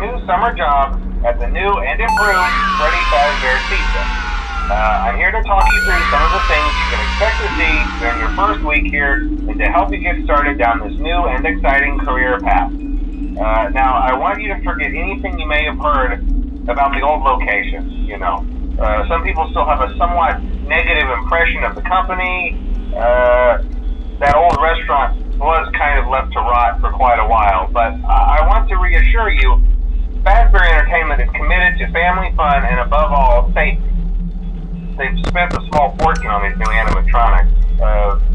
new summer job at the new and improved Freddy Fazbear Pizza. I'm here to talk you through some of the things you can expect to see during your first week here and to help you get started down this new and exciting career path. Now, I want you to forget anything you may have heard about the old location, some people still have a somewhat negative impression of the company. That old restaurant was kind of left to rot for quite a while, but I want to reassure you, Fazbear Entertainment is committed to family fun and above all, safety. They've spent a small fortune on these new animatronics.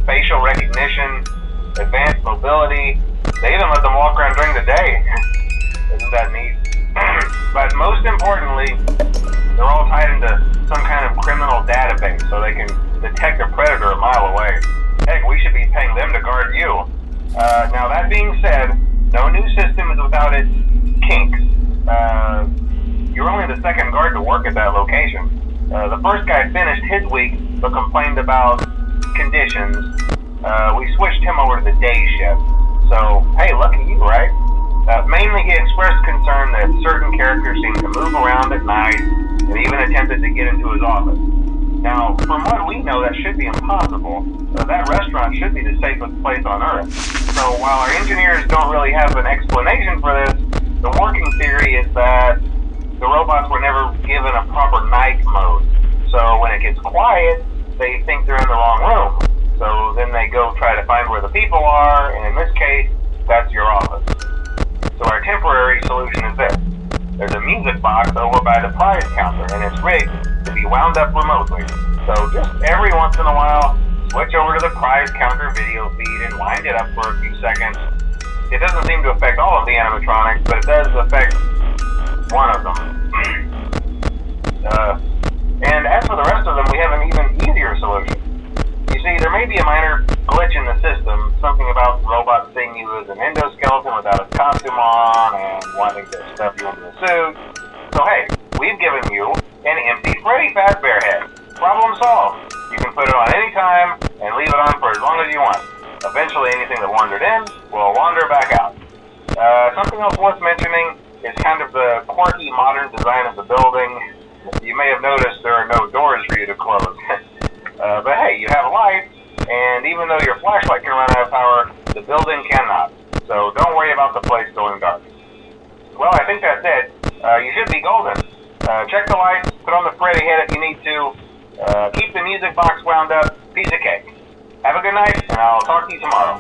Facial recognition, advanced mobility, they even let them walk around during the day. Isn't that neat? But most importantly, they're all tied into some kind of criminal database so they can detect a predator a mile away. Heck, we should be paying them to guard you. Now that being said, no new system is without its kinks. You're only the second guard to work at that location. The first guy finished his week but complained about conditions. We switched him over to the day shift. So, hey, lucky you, right? Mainly he expressed concern that certain characters seemed to move around at night and even attempted to get into his office. Now, from what we know, that should be impossible. That restaurant should be the safest place on Earth. So while our engineers don't really have an explanation for this, the working theory is that the robots were never given a proper night mode. So when it gets quiet, they think they're in the wrong room. So then they go try to find where the people are, and in this case, that's your office. So our temporary solution is this. There's a music box over by the prize counter, and it's rigged to be wound up remotely. So just every once in a while, switch over to the prize counter video feed and wind it up for a few seconds. It doesn't seem to affect all of the animatronics, but it does affect one of them. And as for the rest of them, we have an even easier solution. You see, there may be a minor glitch in the system, something about robots seeing you as an endoskeleton without a costume on and wanting to stuff you into a suit. So hey, we've given you an empty Freddy Fazbear head. Problem solved. You can put it on any time and leave it on for as long as you want. Eventually anything that wandered in will wander back out. Something else worth mentioning is kind of the quirky modern design of the building. You may have noticed there are no doors for you to close. But hey, you have lights, and even though your flashlight can run out of power, the building cannot. So don't worry about the place going dark. Well, I think that's it. You should be golden. Check the lights, put on the Freddy head if you need to. Keep the music box wound up. Piece of cake. Have a good night, and I'll talk to you tomorrow.